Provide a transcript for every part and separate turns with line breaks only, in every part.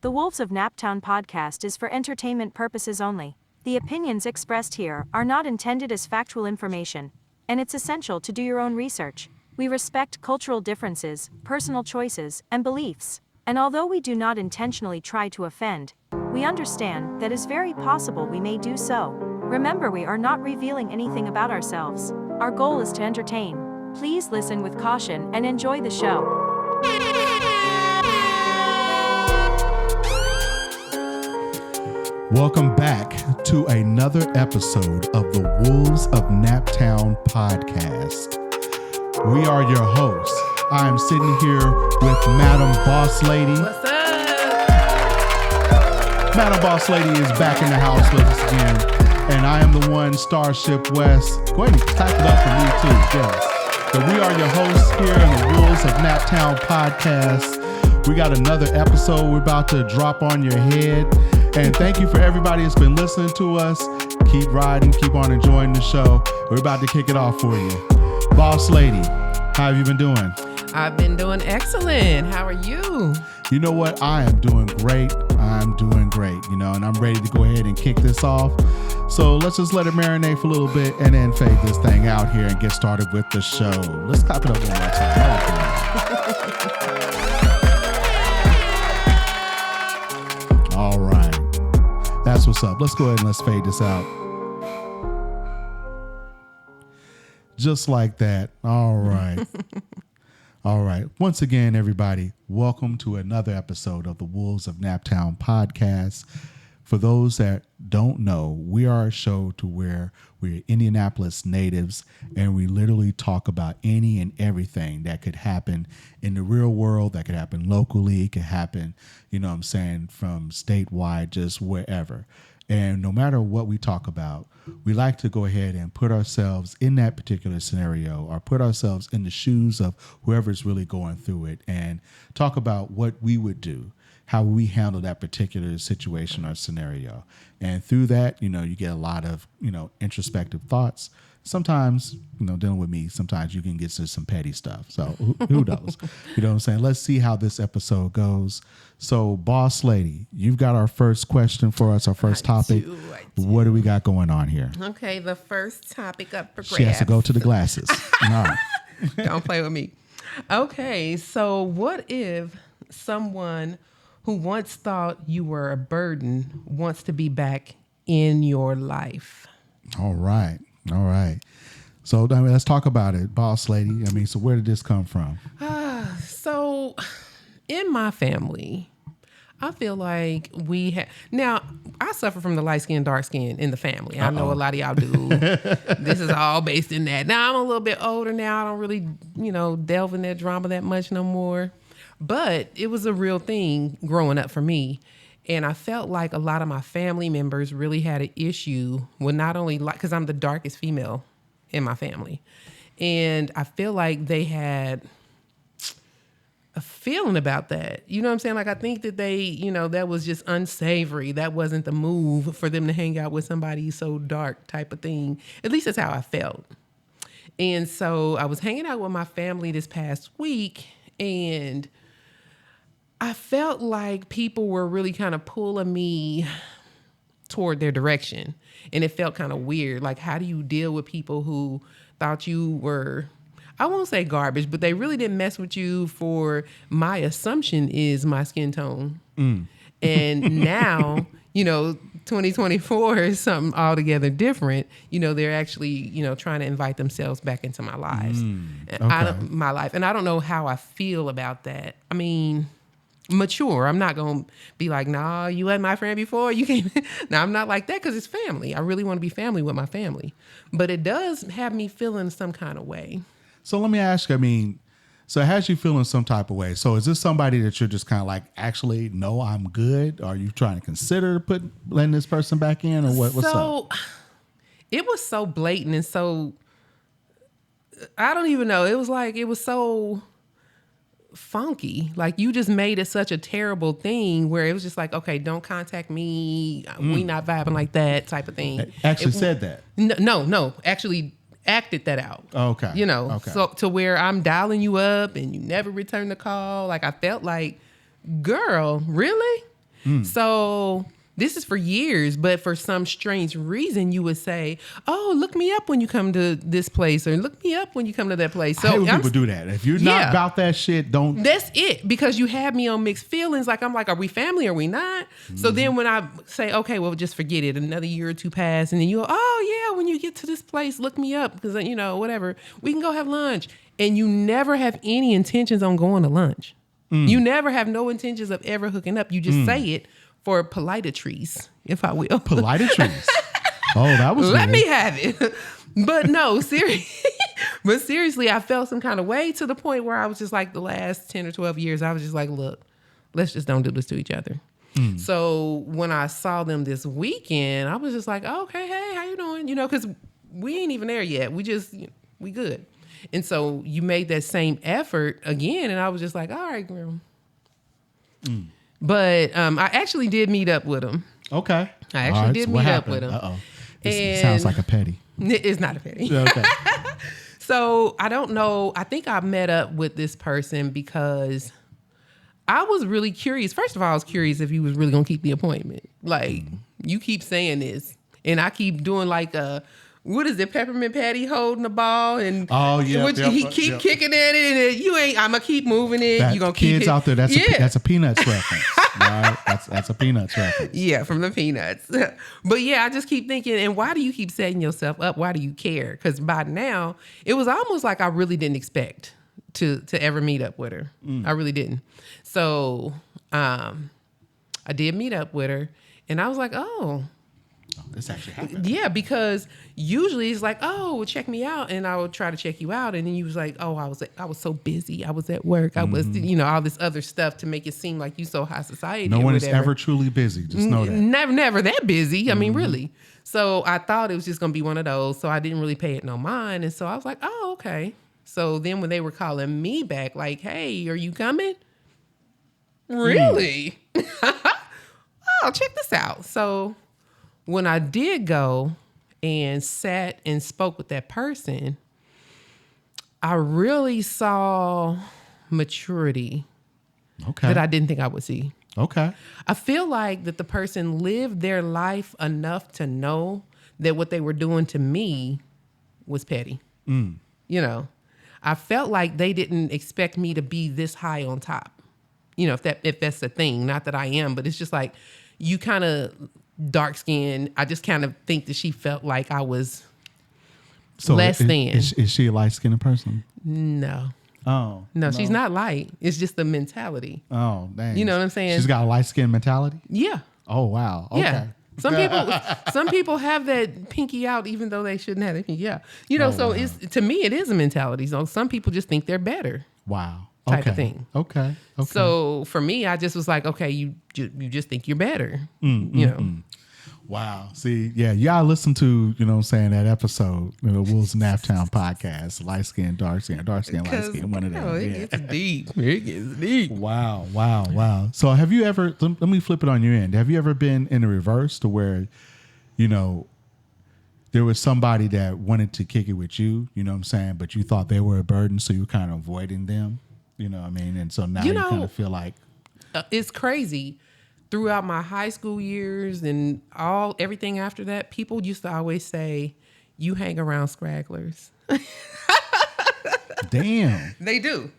The Wolves of Naptown podcast is for entertainment purposes only. The opinions expressed here are not intended as factual information, and it's essential to do your own research. We respect cultural differences, personal choices, and beliefs. And although we do not intentionally try to offend, we understand that it's very possible we may do so. Remember, we are not revealing anything about ourselves. Our goal is to entertain. Please listen with caution and enjoy the show.
Welcome back to another episode of the Wolves of Naptown podcast. We are your hosts. I am sitting here with Madam Boss Lady.
What's up?
Madam Boss Lady is back in the house with us again. And I am the one, Starship West. Go ahead and clap it up for me too. Yes. So we are your hosts here in the Wolves of Naptown podcast. We got another episode we're about to drop on your head. And thank you for everybody that's been listening to us. Keep riding, keep on enjoying the show. We're about to kick it off for you. Boss Lady, how have you been doing?
I've been doing excellent. How are you?
You know what? I am doing great. I'm doing great, and I'm ready to go ahead and kick this off. So let's just let it marinate for a little bit and then fade this thing out here and get started with the show. Let's clap it up one more time. All right. That's what's up. Let's go ahead and let's fade this out. Just like that. All right. All right. Once again, everybody, welcome to another episode of the Wolves of Naptown podcast. For those that don't know, we are a show to where we're Indianapolis natives and we literally talk about any and everything that could happen in the real world, that could happen locally, it could happen, from statewide, just wherever. And no matter what we talk about, we like to go ahead and put ourselves in that particular scenario or put ourselves in the shoes of whoever's really going through it and talk about what we would do, how we handle that particular situation or scenario. And through that, you get a lot of, introspective thoughts. Sometimes, dealing with me, sometimes you can get to some petty stuff. So who knows? You know what I'm saying? Let's see how this episode goes. So, Boss Lady, you've got our first question for us, our first topic. I do. What do we got going on here?
Okay, the first topic up for grabs.
She has to go to the glasses. No.
Don't play with me. Okay, so what if someone who once thought you were a burden wants to be back in your life?
All right. So let's talk about it, Boss Lady. So where did this come from?
So in my family, I feel like we have... Now, I suffer from the light skin, dark skin in the family. I know a lot of y'all do. This is all based in that. Now, I'm a little bit older now. I don't really, delve in that drama that much no more. But it was a real thing growing up for me. And I felt like a lot of my family members really had an issue with not only because I'm the darkest female in my family. And I feel like they had a feeling about that. You know what I'm saying? Like, I think that they, that was just unsavory. That wasn't the move for them to hang out with somebody so dark type of thing. At least that's how I felt. And so I was hanging out with my family this past week, and I felt like people were really kind of pulling me toward their direction. And it felt kind of weird. Like, how do you deal with people who thought you were, I won't say garbage, but they really didn't mess with you for, my assumption is, my skin tone. And now, 2024 is something altogether different. They're actually, trying to invite themselves back into my lives. My life. And I don't know how I feel about that. Mature. I'm not going to be like, nah, you had my friend before. You can't. No, I'm not like that because it's family. I really want to be family with my family. But it does have me feeling some kind of way.
So let me ask you, so it has you feeling some type of way. So is this somebody that you're just kind of like, actually, no, I'm good? Or are you trying to consider letting this person back in, or what's up?
So it was so blatant and so, I don't even know. It was so funky. Like, you just made it such a terrible thing where it was just like, okay, don't contact me. We not vibing like that type of thing.
Actually said that?
No. Actually acted that out.
Okay. Okay.
So to where I'm dialing you up and you never return the call. Like, I felt like, girl, really? So this is for years, but for some strange reason, you would say, "Oh, look me up when you come to this place," or "Look me up when you come to that place." So
I hate when people do that. If you're not about that shit, don't.
That's it, because you have me on mixed feelings. Like, I'm like, are we family? Are we not? So then when I say, okay, well, just forget it. Another year or two pass, and then you go, oh yeah, when you get to this place, look me up, because whatever, we can go have lunch, and you never have any intentions on going to lunch. You never have no intentions of ever hooking up. You just say it for politetries, if I will.
Politetries. Oh, that was
Let
good.
me have it. But no, seriously, I felt some kind of way, to the point where I was just like, the last 10 or 12 years, I was just like, look, let's just don't do this to each other. So when I saw them this weekend, I was just like, oh, okay, hey, how you doing? Because we ain't even there yet. We good. And so you made that same effort again, and I was just like, all right, girl. But I actually did meet up with him.
Okay.
I actually did meet up with him.
Uh-oh. This sounds like a petty.
It's not a petty.
Okay.
So I don't know. I think I met up with this person because I was really curious. First of all, I was curious if he was really going to keep the appointment. Like, you keep saying this, and I keep doing like what is it, Peppermint Patty holding the ball, and he keep kicking at it, and you ain't. I'm gonna keep moving it. You gonna keep
kids out there? That's a Peanuts reference, right? That's a Peanuts reference.
Yeah, from the Peanuts. But yeah, I just keep thinking, and why do you keep setting yourself up? Why do you care? Because by now, it was almost like I really didn't expect to ever meet up with her. I really didn't. So I did meet up with her, and I was like, oh,
this actually happened.
Yeah, because usually it's like, oh, well, check me out, and I would try to check you out, and then you was like, oh, I was so busy, I was at work, I was, all this other stuff to make it seem like you so high society.
No one is ever truly busy. Just know that.
Never that busy. I mean, really. So I thought it was just gonna be one of those. So I didn't really pay it no mind, and so I was like, oh, okay. So then when they were calling me back, like, hey, are you coming? Really? Oh, check this out. So when I did go and sat and spoke with that person, I really saw maturity that I didn't think I would see.
Okay.
I feel like that the person lived their life enough to know that what they were doing to me was petty. I felt like they didn't expect me to be this high on top. If that's the thing, not that I am, but it's just like, you kind of dark skin. I just kind of think that she felt like I was less than.
Is she a light skinned person?
No.
Oh.
No, she's not light. It's just the mentality.
Oh, dang.
You know what I'm saying?
She's got a light skinned mentality?
Yeah.
Oh, wow. Okay.
Yeah. Some people have that pinky out even though they shouldn't have it pinky out. To me it is a mentality. So some people just think they're better.
Wow.
Type of thing.
Okay.
So for me, I just was like, okay, you just think you're better.
Wow. See, yeah, y'all listen to, that episode, Wolves of Naptown podcast, light skin, dark skin, light skin, one of them.
It gets deep. It gets deep.
Wow. So have you ever, let me flip it on your end. Have you ever been in the reverse to where, there was somebody that wanted to kick it with you, but you thought they were a burden, so you were kind of avoiding them, And so now you kind of feel like.
It's crazy. Throughout my high school years and everything after that, people used to always say, you hang around scragglers.
Damn.
They do.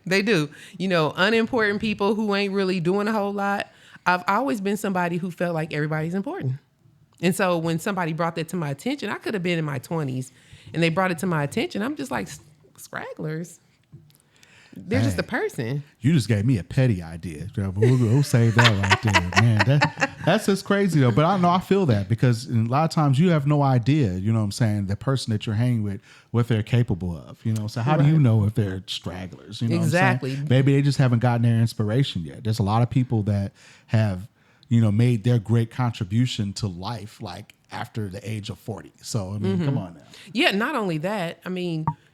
Unimportant people who ain't really doing a whole lot. I've always been somebody who felt like everybody's important. And so when somebody brought that to my attention, I could have been in my 20s and they brought it to my attention. I'm just like, scragglers. They're just a person. You
just gave me a petty idea. We'll save that right there, man. That's just crazy though. But I feel that because a lot of times you have no idea, the person that you're hanging with, what they're capable of, So how do you know if they're stragglers?
Exactly.
Maybe they just haven't gotten their inspiration yet. There's a lot of people that have, made their great contribution to life, like after the age of 40. So, come on now.
Yeah. Not only that,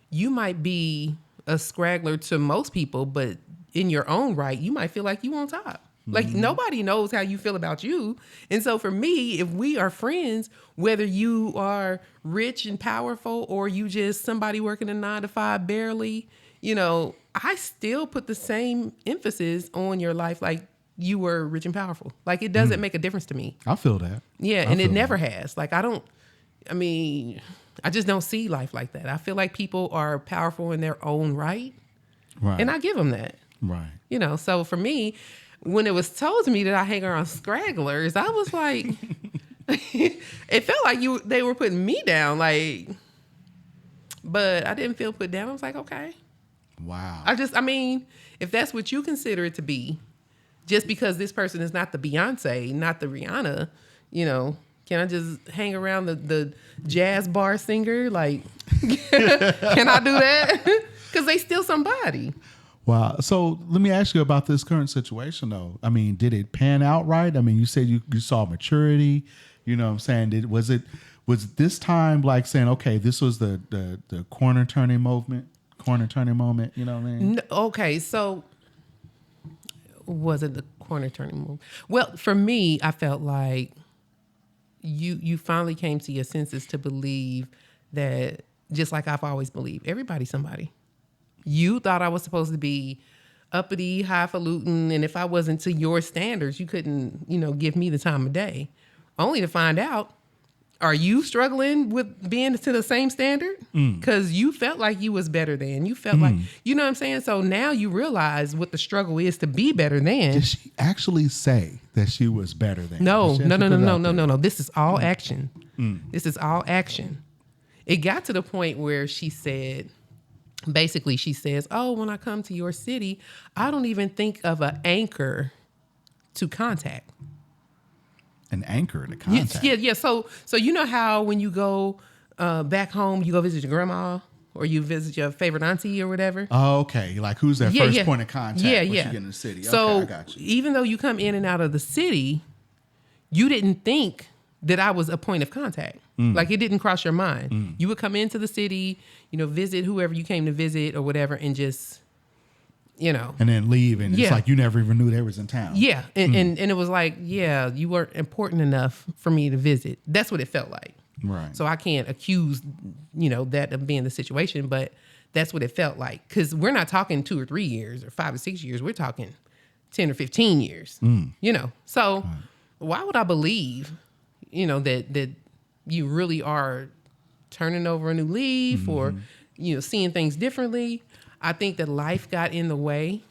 you might be a scraggler to most people, but in your own right, you might feel like you on top. Like nobody knows how you feel about you. And so for me, if we are friends, whether you are rich and powerful or you just somebody working a 9-to-5 barely, I still put the same emphasis on your life. Like you were rich and powerful. Like, it doesn't make a difference to me.
I feel that.
Yeah,
I
and it
feel
never
that.
has. Like, I just don't see life like that. I feel like people are powerful in their own right,
Right.
and I give them that.
Right.
So for me, when it was told to me that I hang around stragglers, I was like, it felt like they were putting me down, like, but I didn't feel put down. I was like, okay.
Wow.
If that's what you consider it to be, just because this person is not the Beyonce, not the Rihanna, can I just hang around the jazz bar singer? Like, can I do that? Because they still somebody.
Wow. So let me ask you about this current situation, though. I mean, did it pan out right? I mean, you said you saw maturity. You know what I'm saying? Was it this time like saying, okay, this was the corner turning moment? You know what I mean?
No, okay, so was it the corner turning moment? Well, for me, I felt like you finally came to your senses to believe that, just like I've always believed, everybody's somebody. You thought I was supposed to be uppity, highfalutin, and if I wasn't to your standards, you couldn't, give me the time of day. Only to find out, are you struggling with being to the same standard? Because you felt like you was better than. You felt like, you know what I'm saying? So now you realize what the struggle is to be better than.
Did she actually say that she was better than?
No.
Did she actually put it out there?
This is all action. This is all action. It got to the point where she said, basically she says, oh, when I come to your city, I don't even think of an anchor to contact.
An anchor to contact.
Yeah. So you know how when you go back home, you go visit your grandma or you visit your favorite auntie or whatever?
Oh, okay. Like, who's that first point of contact once you get in the city?
So
okay, I got you.
Even though you come in and out of the city, you didn't think that I was a point of contact. Like, it didn't cross your mind. You would come into the city, visit whoever you came to visit or whatever, and just,
and then leave, and it's like you never even knew they was in town.
Yeah, and it was like, you weren't important enough for me to visit. That's what it felt like.
Right.
So I can't accuse, that of being the situation, but that's what it felt like. Because we're not talking 2 or 3 years or 5 or 6 years. We're talking 10 or 15 years. So why would I believe, that you really are turning over a new leaf or, seeing things differently? I think that life got in the way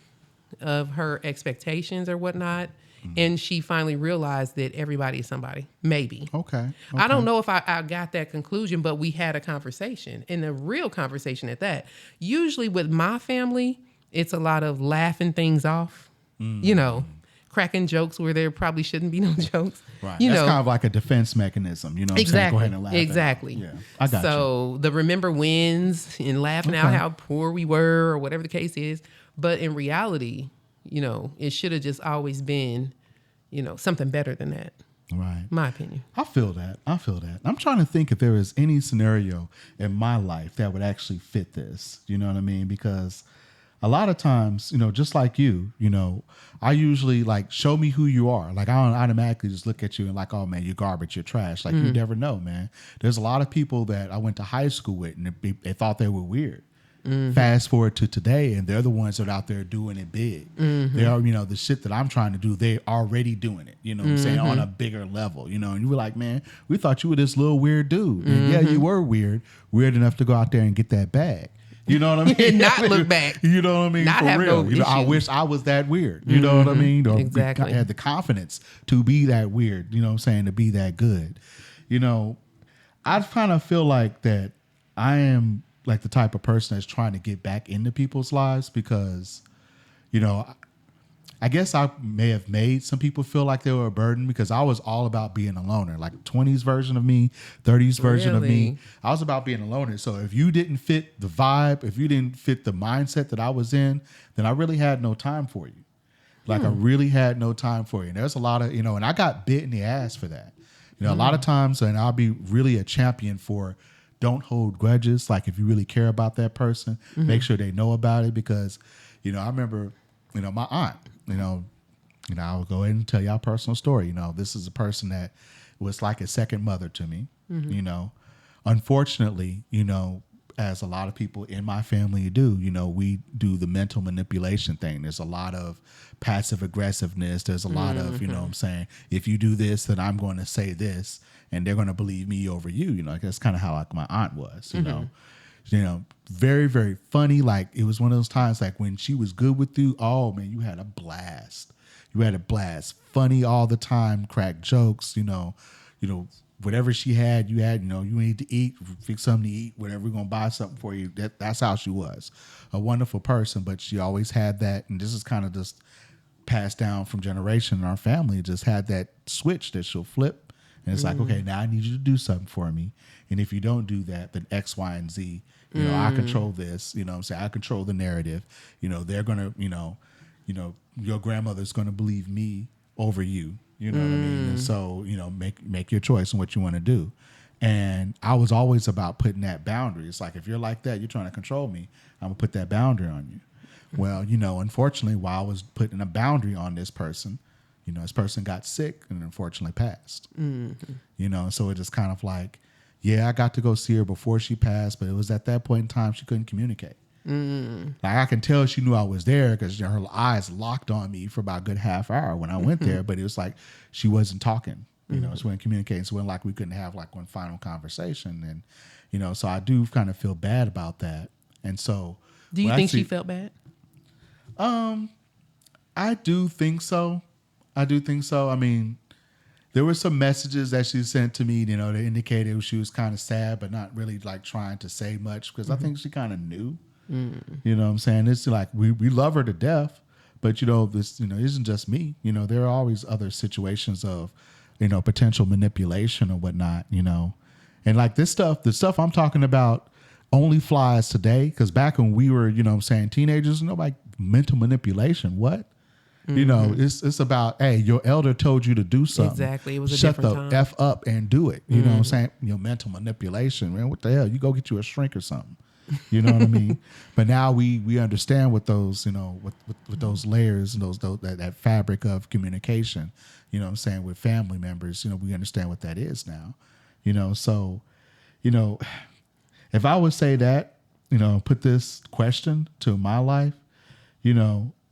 of her expectations or whatnot. And she finally realized that everybody is somebody. Maybe.
Okay.
I don't know if I got that conclusion, but we had a conversation, and a real conversation at that. Usually with my family, it's a lot of laughing things off, cracking jokes where there probably shouldn't be no jokes.
Right. That's kind of like a defense mechanism. You know what I'm saying? Go ahead and laugh.
Exactly.
Yeah. I got you.
So the remember wins and laughing out how poor we were or whatever the case is. But in reality, it should have just always been, something better than that.
Right.
My opinion.
I feel that. I'm trying to think if there is any scenario in my life that would actually fit this. You know what I mean? Because a lot of times, just like you, I usually like, show me who you are. Like, I don't automatically just look at you and like, oh man, you're garbage, you're trash. Like, you never know, man. There's a lot of people that I went to high school with and they thought they were weird. Fast forward to today, and they're the ones that are out there doing it big. They are, the shit that I'm trying to do, they're already doing it, what I'm saying, on a bigger level, and you were like, man, we thought you were this little weird dude. And yeah, you were weird enough to go out there and get that bag. You know what I mean?
Not look back.
You know what I mean?
Not
For
have
real.
no
I
issue.
wish I was that weird. You know what I mean? Or
Exactly.
had the confidence to be that weird, what I'm saying, to be that good. I kind of feel like that I am like the type of person that's trying to get back into people's lives because, I guess I may have made some people feel like they were a burden because I was all about being a loner, like 20s version of me, 30s version of me. I was about being a loner. So if you didn't fit the vibe, if you didn't fit the mindset that I was in, then I really had no time for you. Like I really had no time for you. And there's a lot of, and I got bit in the ass for that. A lot of times, and I'll be really a champion for don't hold grudges. Like if you really care about that person, make sure they know about it because, I remember, my aunt, I'll go ahead and tell y'all a personal story. This is a person that was like a second mother to me, Unfortunately, as a lot of people in my family do, we do the mental manipulation thing. There's a lot of passive aggressiveness. There's a lot of, what I'm saying, if you do this, then I'm going to say this and they're going to believe me over you. That's kind of how like my aunt was, very, very funny. Like it was one of those times like when she was good with you, oh man, you had a blast. Funny all the time, crack jokes, whatever she had, you need to eat, fix something to eat, whatever, we're going to buy something for you. That's how she was. A wonderful person, but she always had that, and this is kind of just passed down from generation in our family, just had that switch that she'll flip. And it's like, okay, now I need you to do something for me. And if you don't do that, then X, Y, and Z, I control this, I control the narrative. They're going to, your grandmother's going to believe me over you. You know what I mean? And so, make your choice on what you want to do. And I was always about putting that boundary. It's like, if you're like that, you're trying to control me, I'm going to put that boundary on you. Well, unfortunately, while I was putting a boundary on this person, this person got sick and unfortunately passed. So it just kind of like, yeah, I got to go see her before she passed, but it was at that point in time she couldn't communicate. Like I can tell she knew I was there because her eyes locked on me for about a good half hour when I went there, but it was like she wasn't talking, she wasn't communicating. So it wasn't like we couldn't have like one final conversation. And, so I do kind of feel bad about that. And so.
Do you think she felt bad?
I do think so. I mean, there were some messages that she sent to me, that indicated she was kind of sad, but not really like trying to say much because I think she kind of knew. You know what I'm saying? It's like we love her to death, but this isn't just me. There are always other situations of potential manipulation or whatnot. And like the stuff I'm talking about only flies today because back when we were teenagers, like mental manipulation. What? It's about, hey, your elder told you to do something.
Exactly. It was a
Shut
different
the
time.
F up and do it. You know what I'm saying? Mental manipulation, man. What the hell? You go get you a shrink or something. You know what I mean? But now we understand what those, with those layers and that fabric of communication, what I'm saying, with family members, we understand what that is now. So, if I would say that, put this question to my life,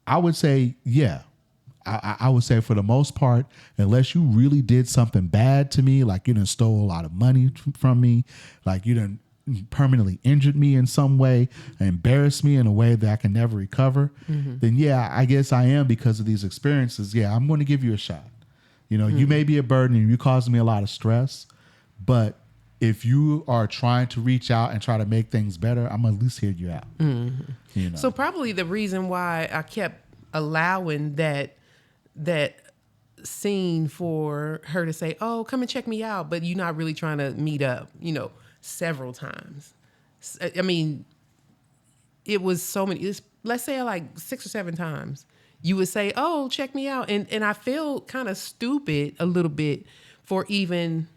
I would say, yeah. I would say for the most part, unless you really did something bad to me, like you done stole a lot of money from me, like you done permanently injured me in some way, embarrassed me in a way that I can never recover, then yeah, I guess I am, because of these experiences. Yeah, I'm going to give you a shot. You may be a burden and you causing me a lot of stress, but if you are trying to reach out and try to make things better, I'm gonna at least hear you out.
So probably the reason why I kept allowing that scene for her to say, "Oh, come and check me out," but you're not really trying to meet up, several times. I mean, it was so many, let's say like 6 or 7 times you would say, "Oh, check me out." And I feel kind of stupid a little bit for even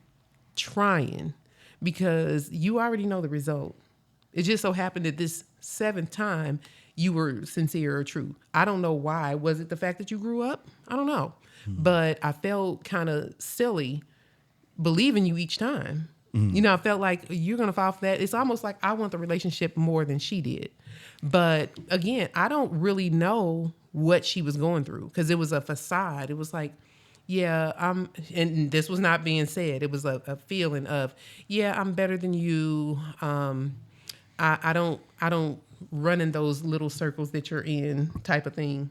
trying, because you already know the result. It just so happened that this 7th time you were sincere or true. I don't know why. Was it the fact that you grew up? I don't know. But I felt kind of silly believing you each time. I felt like you're going to fall for that. It's almost like I want the relationship more than she did. But again, I don't really know what she was going through, because it was a facade. It was like, yeah, and this was not being said. It was a feeling of, yeah, I'm better than you. I don't run in those little circles that you're in, type of thing.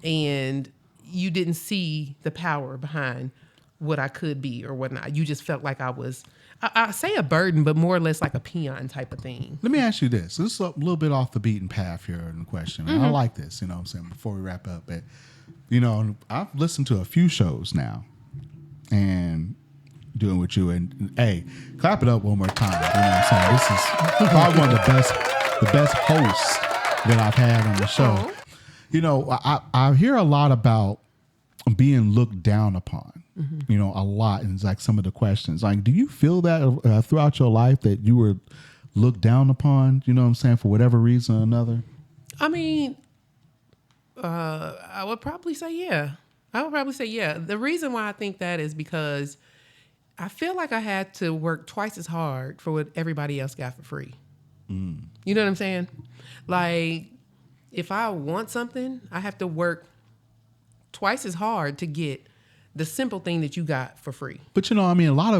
And you didn't see the power behind what I could be or whatnot. You just felt like I was, I say a burden, but more or less like a peon type of thing.
Let me ask you this. This is a little bit off the beaten path here in the question. I like this, what I'm saying, before we wrap up. But, I've listened to a few shows now and doing with you. And, hey, clap it up one more time. You know what I'm saying? This is probably one of the best hosts that I've had on the show. I hear a lot about being looked down upon. A lot, and it's like some of the questions. Like, do you feel that throughout your life that you were looked down upon? You know what I'm saying, for whatever reason or another?
I mean, I would probably say yeah. The reason why I think that is because I feel like I had to work twice as hard for what everybody else got for free. You know what I'm saying? Like, if I want something, I have to work twice as hard to get the simple thing that you got for free.
But I mean, a lot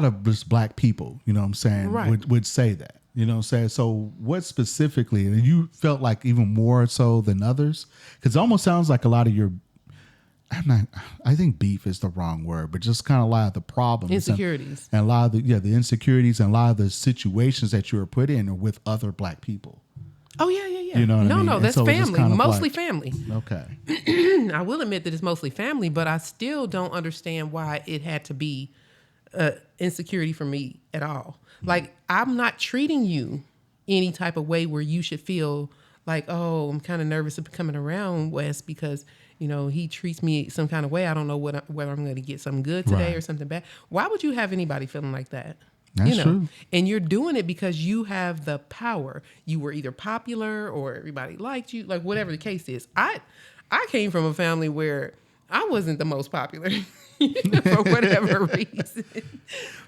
of just black people, you know what I'm saying,
Right.
would say that. You know what I'm saying? So what specifically, and you felt like even more so than others? Because it almost sounds like a lot of your, I think beef is the wrong word, but just kind of a lot of the problems.
Insecurities.
And a lot of the insecurities and a lot of the situations that you were put in are with other black people.
Oh, yeah.
You know what I mean?
No,
And
that's
so it's just
family.
kind of
Mostly
like-
family.
Okay.
I will admit that it's mostly family, but I still don't understand why it had to be insecurity for me at all. Like, I'm not treating you any type of way where you should feel like, oh, I'm kind of nervous of coming around Wes because, he treats me some kind of way. I don't know whether I'm going to get something good today
Right.
or something bad. Why would you have anybody feeling like that?
That's true.
And you're doing it because you have the power. You were either popular or everybody liked you, like whatever the case is. I came from a family where I wasn't the most popular for whatever reason.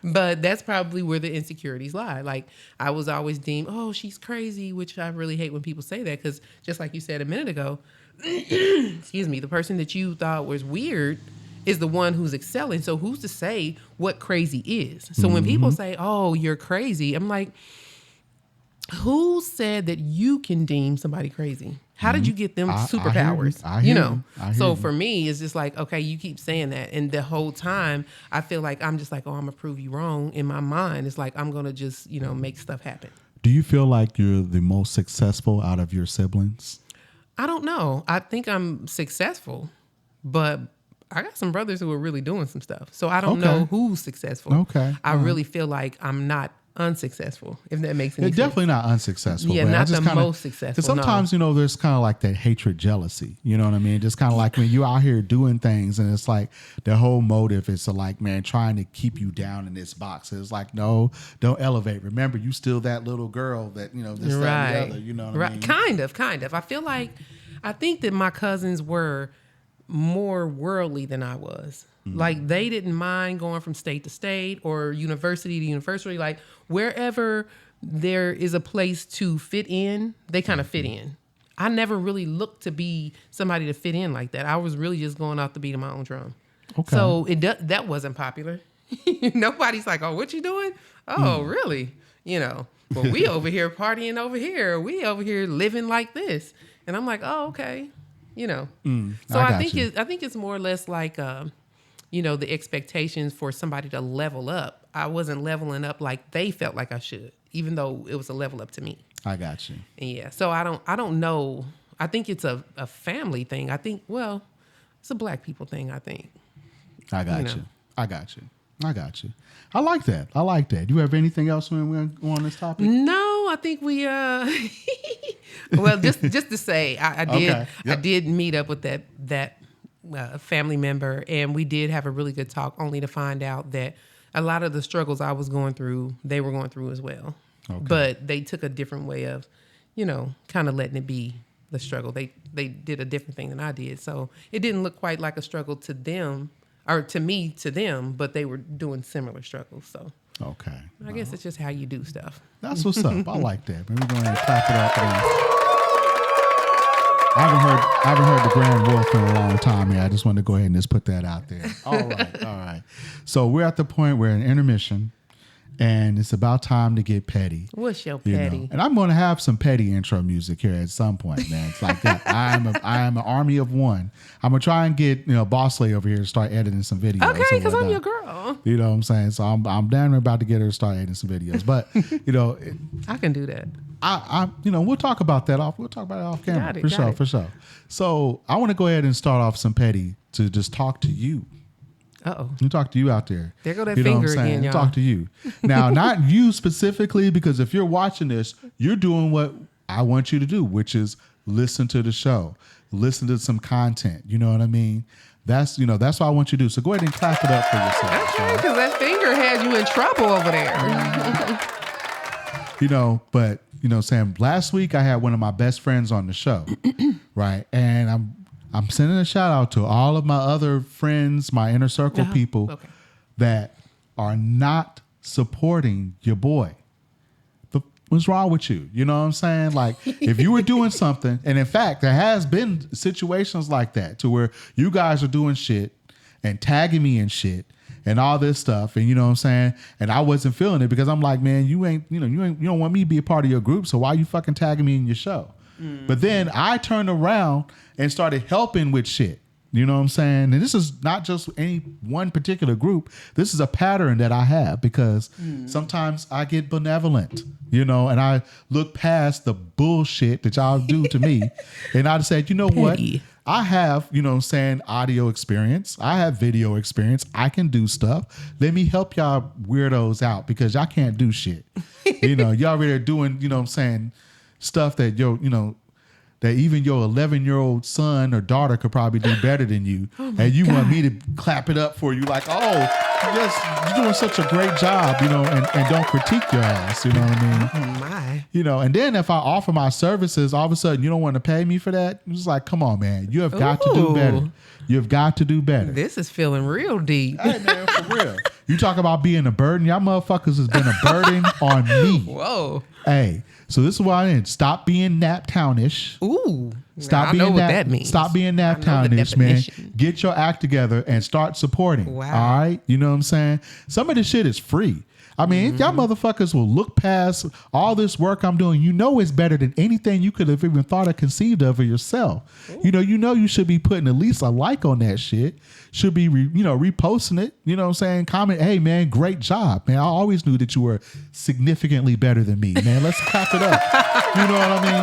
But that's probably where the insecurities lie. Like, I was always deemed, oh, she's crazy, which I really hate when people say that because just like you said a minute ago, excuse me, the person that you thought was weird is the one who's excelling. So who's to say what crazy is? So when people say, oh, you're crazy, I'm like, who said that you can deem somebody crazy? How did you get them superpowers?
I hear you. I hear
So
you.
for me, it's just like, okay, you keep saying that. And the whole time I feel like I'm just like, oh, I'm gonna prove you wrong. In my mind, it's like, I'm gonna just, make stuff happen.
Do you feel like you're the most successful out of your siblings?
I don't know. I think I'm successful, but I got some brothers who are really doing some stuff. So I don't know who's successful.
Okay.
I really feel like I'm not unsuccessful, if that makes any
You're
sense.
definitely not unsuccessful.
Yeah,
but I
not
just
the
kinda,
most successful,
Because sometimes, there's kind of like that hatred, jealousy. You know what I mean? Just kind of like when you're out here doing things and it's like the whole motive is to like, man, trying to keep you down in this box. It's like, no, don't elevate. Remember, you still that little girl that, this, that, and the other. You know what I mean?
Kind of. I think that my cousins were more worldly than I was. Like, they didn't mind going from state to state or university to university. Like, wherever there is a place to fit in, they kind of fit in. I never really looked to be somebody to fit in like that. I was really just going off the beat of my own drum.
Okay.
So that wasn't popular. Nobody's like, oh, what you doing? Oh, really? Well, we over here partying over here. We over here living like this. And I'm like, oh, okay. So I think it's more or less like, the expectations for somebody to level up. I wasn't leveling up like they felt like I should, even though it was a level up to me.
I got you.
Yeah. So I don't know. I think it's a family thing. I think, it's a black people thing, I think.
I got you. I got you. I like that. Do you have anything else when we go on this topic?
No, I think we well, just to say, I did
Okay. Yep.
I did meet up with that family member, and we did have a really good talk, only to find out that a lot of the struggles I was going through, they were going through as well.
Okay.
But they took a different way of, kind of letting it be the struggle. They did a different thing than I did. So it didn't look quite like a struggle to them, or to me, to them, but they were doing similar struggles. So
Okay.
I guess it's just how you do stuff.
That's what's up. I like that. Maybe go ahead and clap it up. I haven't heard the Grand Wolf in a long time here. I just wanted to go ahead and just put that out there. All right. So we're at the point where an intermission, and it's about time to get petty.
What's your
You
petty?
know? And I'm going to have some petty intro music here at some point, man. It's like that. I am an army of one. I'm gonna try and get Boss Lady over here to start editing some videos.
Okay,
or
because I'm
whatnot.
your girl.
You know what I'm saying? So I'm down there about to get her to start editing some videos. But
I can do that.
we'll talk about that off. We'll talk about it off camera.
Got it.
For sure. So I want to go ahead and start off some petty to just talk to you.
Uh-oh.
You talk to you out there.
There go that
You know
finger
what I'm saying?
again, y'all.
Talk to you. Now, not you specifically, because if you're watching this, you're doing what I want you to do, which is listen to the show, listen to some content. You know what I mean? That's what I want you to do. So go ahead and clap it up for yourself.
Okay, because that finger had you in trouble over there.
But Sam, last week I had one of my best friends on the show, right? And I'm sending a shout out to all of my other friends, my inner circle people that are not supporting your boy. What's wrong with you? You know what I'm saying? Like, if you were doing something, and in fact, there has been situations like that to where you guys are doing shit and tagging me and shit and all this stuff, and you know what I'm saying? And I wasn't feeling it because I'm like, man, you don't want me to be a part of your group, so why you fucking tagging me in your show? But then I turned around and started helping with shit. You know what I'm saying? And this is not just any one particular group. This is a pattern that I have because sometimes I get benevolent, and I look past the bullshit that y'all do to me. And I said, you know what? I have, audio experience. I have video experience. I can do stuff. Let me help y'all weirdos out because y'all can't do shit. Y'all already are doing, stuff that that even your 11-year-old son or daughter could probably do better than you. And you want me to clap it up for you like, yes, you're doing such a great job, and don't critique your ass, you know what I mean?
Oh my.
And then if I offer my services, all of a sudden you don't want to pay me for that. It's like, come on, man, you have got to do better. You have got to do better.
This is feeling real deep.
Hey, man, for real. You talk about being a burden. Y'all motherfuckers has been a burden on me.
Whoa.
Hey, so this is why I did. Stop being Naptownish.
Ooh.
Stop
I
being
know what that means.
Stop being Naptownish, man. Get your act together and start supporting.
Wow.
All right? You know what I'm saying? Some of this shit is free. I mean, if y'all motherfuckers will look past all this work I'm doing, it's better than anything you could have even thought or conceived of yourself. Ooh. You should be putting at least a like on that shit. Should be, reposting it. You know what I'm saying? Comment, hey, man, great job, man. I always knew that you were significantly better than me, man. Let's clap it up. You know what I mean?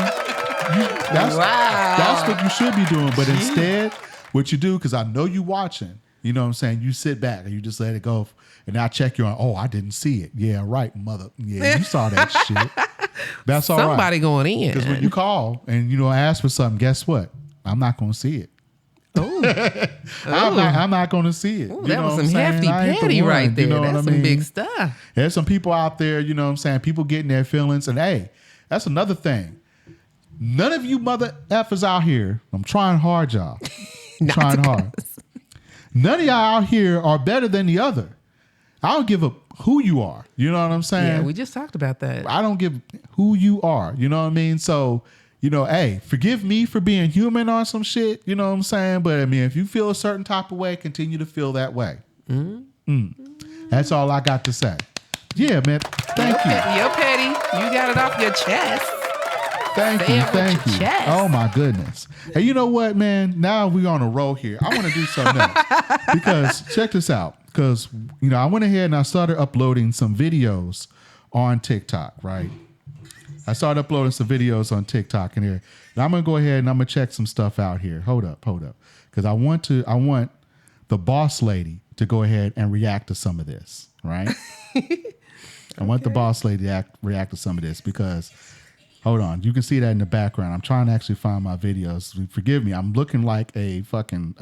That's what you should be doing. But instead, what you do, because I know you watching, you know what I'm saying? You sit back and you just let it go. And I check you on, I didn't see it. Yeah, right, mother. Yeah, you saw that shit. That's all right.
Somebody going in.
Because when you call and, ask for something, guess what? I'm not going to see it. I'm not going to see it.
Ooh, that was some hefty petty right there. That's some big stuff.
There's some people out there, you know what I'm saying? People getting their feelings. And hey, that's another thing. None of you mother effers out here, I'm trying hard, y'all. Trying hard. None of y'all out here are better than the other. I don't give a who you are. You know what I'm saying?
Yeah, we just talked about that.
I don't give who you are. You know what I mean? So, hey, forgive me for being human on some shit. You know what I'm saying? But I mean, if you feel a certain type of way, continue to feel that way. That's all I got to say. Yeah, man. Thank you.
You're petty. You got it off your chest.
Thank you.
Chest.
Oh my goodness. Hey, you know what, man? Now we're on a roll here. I want to do something else. Because check this out. Because, I went ahead and I started uploading some videos on TikTok, right? I started uploading some videos on TikTok in here. And I'm going to go ahead and I'm going to check some stuff out here. Hold up. Because I want the boss lady to go ahead and react to some of this, right? I want the boss lady to react to some of this because, hold on. You can see that in the background. I'm trying to actually find my videos. Forgive me. I'm looking like a fucking...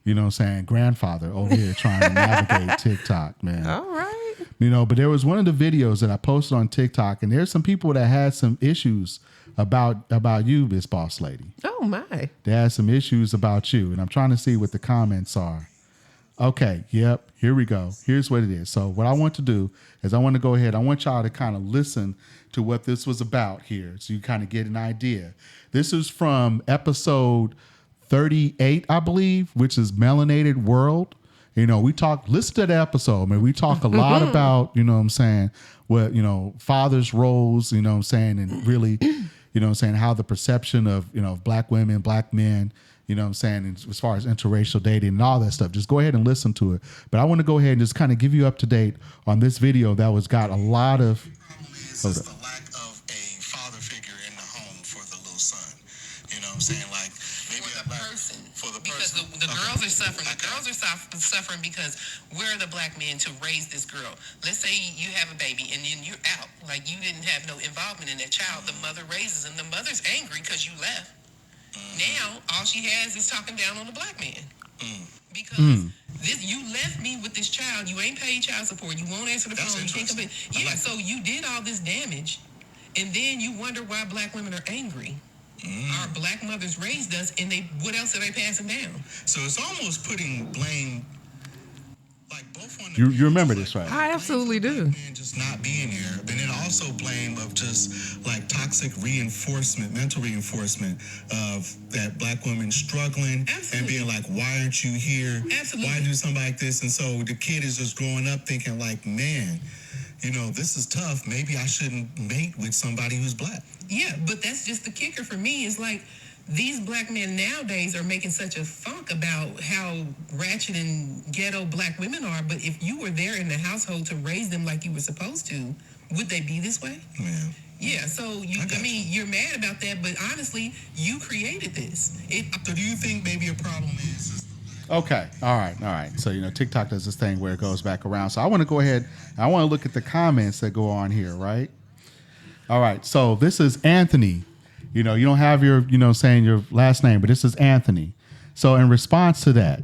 you know what I'm saying, grandfather over here trying to navigate TikTok, man.
All right.
But there was one of the videos that I posted on TikTok, and there's some people that had some issues about you, Miss Boss Lady.
Oh, my.
They had some issues about you, and I'm trying to see what the comments are. Okay, yep, here we go. Here's what it is. So what I want to do is I want to go ahead. I want y'all to kind of listen to what this was about here so you kind of get an idea. This is from episode 38, I believe, which is Melanated World. Listen to the episode, man. We talk a lot about, what I'm saying, fathers' roles, and really, how the perception of black women, black men, as far as interracial dating and all that stuff. Just go ahead and listen to it. But I want to go ahead and just kind of give you up to date on this video that got a lot of...
Hold up. The lack of a father figure in the home for the little son. You know what I'm saying? Like,
because the girls are suffering. The girls are suffering because we're the black men to raise this girl. Let's say you have a baby and then you're out. Like, you didn't have no involvement in that child. The mother raises him. The mother's angry because you left. Now, all she has is talking down on the black man. Because you left me with this child. You ain't paid child support. You won't answer the phone. You can't come in. Yeah, so you did all this damage. And then you wonder why black women are angry. Our black mothers raised us, and what else are they passing down?
So it's almost putting blame, like both on the
you remember this, right?
I absolutely do.
And just not being here, but then also blame of just like toxic reinforcement, mental reinforcement of that black woman struggling and being like, why aren't you here? Why do something like this? And so the kid is just growing up thinking like, man, this is tough. Maybe I shouldn't mate with somebody who's black.
Yeah, but that's just the kicker for me. Is like these black men nowadays are making such a funk about how ratchet and ghetto black women are. But if you were there in the household to raise them like you were supposed to, would they be this way?
Yeah.
Yeah, so you're mad about that, but honestly, you created this.
So do you think maybe a problem is
Okay. All right. So, TikTok does this thing where it goes back around. So I want to go ahead. I want to look at the comments that go on here, right? All right. So this is Anthony. You don't have your, saying your last name, but this is Anthony. So in response to that,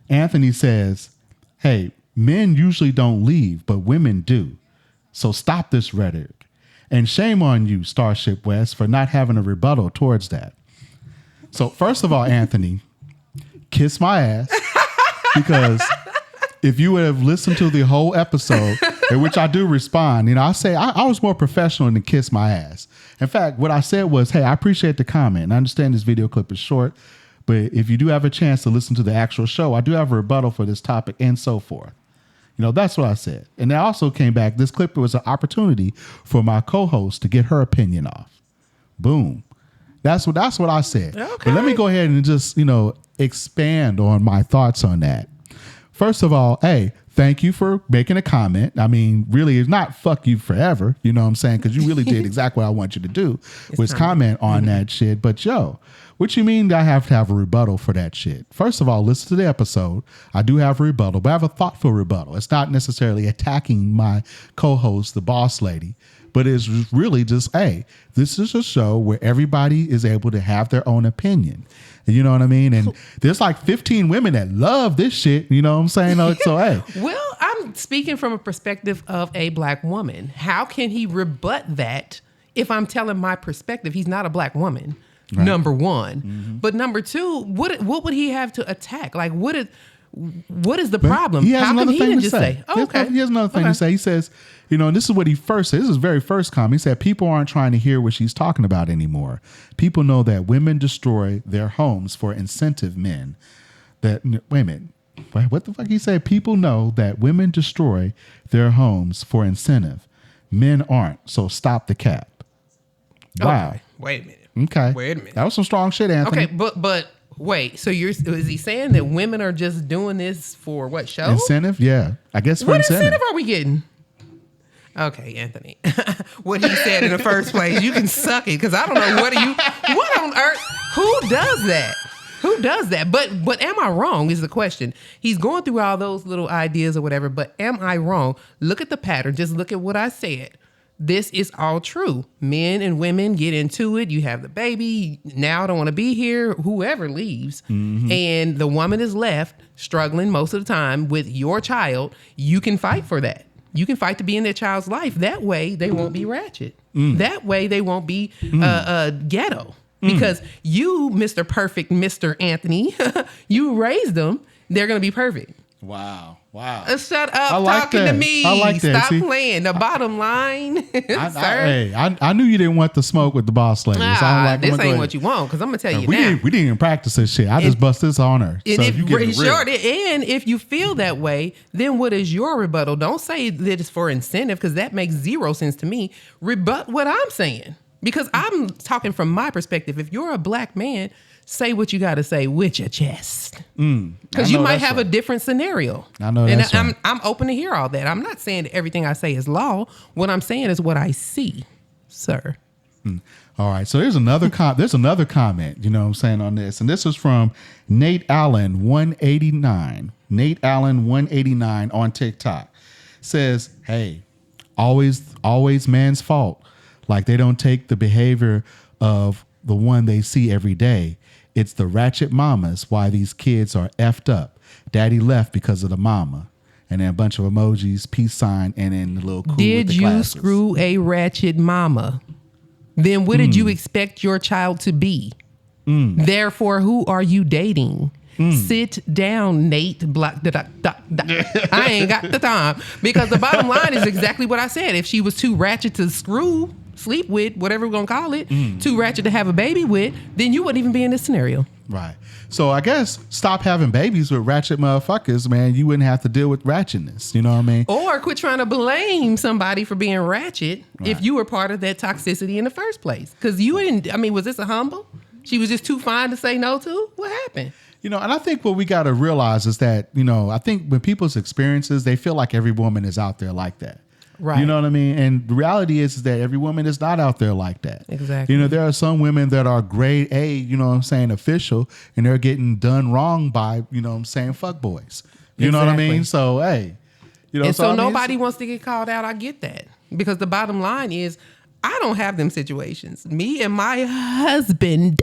Anthony says, hey, men usually don't leave, but women do. So stop this rhetoric. And shame on you, Starship West, for not having a rebuttal towards that. So first of all, Anthony, kiss my ass, because if you would have listened to the whole episode, in which I do respond, I say I was more professional than kiss my ass. In fact, what I said was, hey, I appreciate the comment. And I understand this video clip is short, but if you do have a chance to listen to the actual show, I do have a rebuttal for this topic and so forth. That's what I said. And I also came back. This clip was an opportunity for my co-host to get her opinion off. Boom. That's what I said. Okay. But let me go ahead and just, expand on my thoughts on that. First of all, hey, thank you for making a comment. I mean, really, it's not fuck you forever. You know what I'm saying? Because you really did exactly what I want you to do, was comment on that shit. But what you mean I have to have a rebuttal for that shit? First of all, listen to the episode. I do have a rebuttal, but I have a thoughtful rebuttal. It's not necessarily attacking my co-host, the boss lady, but it's really just, hey, this is a show where everybody is able to have their own opinion. You know what I mean? And there's like 15 women that love this shit. You know what I'm saying? So, hey.
Well, I'm speaking from a perspective of a black woman. How can he rebut that if I'm telling my perspective? He's not a black woman, right. Number one. Mm-hmm. But number two, what would he have to attack? Like, what is the problem?
He has
How
another
come he
thing
didn't
to
just
say.
Oh, okay.
He has another thing to say. He says, and this is what he first said. This is his very first comment. He said, people aren't trying to hear what she's talking about anymore. People know that women destroy their homes for incentive men. Wait a minute. What the fuck he said? People know that women destroy their homes for incentive. Men aren't. So stop the cap. Wow.
Okay. Wait a minute.
Okay.
Wait a minute.
That was some strong shit, Anthony.
Okay, but wait. So is he saying that women are just doing this for what show?
Incentive? Yeah. I guess for
what
incentive
are we getting? Okay, Anthony. What he said in the first place, you can suck it, because I don't know what on earth, who does that? Who does that? But am I wrong is the question. He's going through all those little ideas or whatever, but am I wrong? Look at the pattern. Just look at what I said. This is all true. Men and women get into it. You have the baby. Now I don't want to be here. Whoever leaves. Mm-hmm. And the woman is left struggling most of the time with your child. You can fight for that. You can fight to be in their child's life. That way they won't be ratchet. That way they won't be ghetto. Because you, Mr. Perfect, Mr. Anthony, you raised them. They're going to be perfect.
Wow.
Shut up talking to me.
I like that.
Stop playing. The bottom line, sir.
I knew you didn't want the smoke with the boss lady.
This ain't what you want, because I'm going to tell you now.
We didn't even practice this shit. I just bust this on her.
And if you feel that way, then what is your rebuttal? Don't say that it's for incentive, because that makes zero sense to me. Rebut what I'm saying, because I'm talking from my perspective. If you're a black man, say what you got to say with your chest, because you might have a different scenario.
I know that's
and
right.
I'm open to hear all that. I'm not saying that everything I say is law. What I'm saying is what I see, sir.
All right. So there's another comment. You know what I'm saying on this, and this is from Nate Allen 189. Nate Allen 189 on TikTok says, "Hey, always man's fault. Like they don't take the behavior of the one they see every day. It's the ratchet mamas why these kids are effed up. Daddy left because of the mama." And then a bunch of emojis, peace sign, and then the little cool
Did
with the
you
glasses.
screw a ratchet mama? Then what did you expect your child to be? Therefore, who are you dating? Sit down, Nate. I ain't got the time. Because the bottom line is exactly what I said. If she was too ratchet to sleep with, whatever we're going to call it, too ratchet to have a baby with, then you wouldn't even be in this scenario.
Right. So I guess stop having babies with ratchet motherfuckers, man. You wouldn't have to deal with ratchetness. You know what I mean?
Or quit trying to blame somebody for being ratchet if you were part of that toxicity in the first place. Because you didn't, I mean, was this a humble? She was just too fine to say no to? What happened?
You know, and I think what we got to realize is that, you know, I think when people's experiences, they feel like every woman is out there like that.
Right.
You know what I mean? And the reality is that every woman is not out there like that.
Exactly.
You know, there are some women that are grade A, you know what I'm saying, official, and they're getting done wrong by, you know what I'm saying, fuckboys. You know what I mean? So, hey. You know,
and so
I mean,
nobody wants to get called out. I get that. Because the bottom line is, I don't have them situations. Me and my husband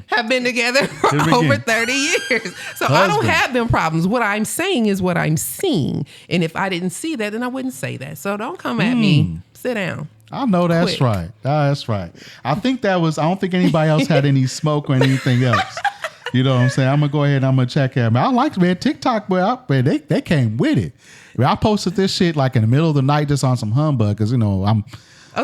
have been together for over 30 years. So I don't have them problems. What I'm saying is what I'm seeing. And if I didn't see that, then I wouldn't say that. So don't come at me. Sit down.
I know that's
Quick.
right. That's right. I think I don't think anybody else had any smoke or anything else. You know what I'm saying? I'm going to go ahead and I'm going to check it. I like, man, TikTok, man, they came with it. I posted this shit like in the middle of the night just on some humbug because, you know,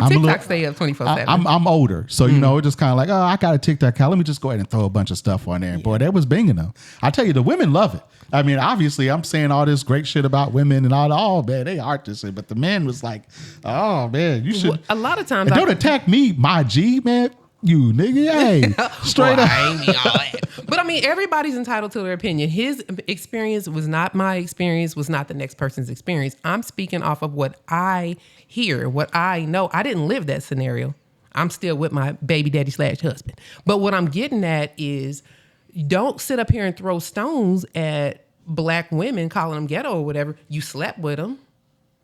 TikTok stay up 24/7.
I'm older, so you know, it's just kind of like, oh, I got a TikTok account. Let me just go ahead and throw a bunch of stuff on there. And boy, that was binging them. I tell you, the women love it. I mean, obviously, I'm saying all this great shit about women and all. Oh man, they are this shit. But the men was like, oh man, you should.
Well, a lot of times,
don't attack me, my G, man. You nigga, hey, straight up.
I ain't mean all that. But I mean, everybody's entitled to their opinion. His experience was not my experience, was not the next person's experience. I'm speaking off of what I hear, what I know. I didn't live that scenario. I'm still with my baby daddy / husband. But what I'm getting at is, don't sit up here and throw stones at black women, calling them ghetto or whatever. You slept with them.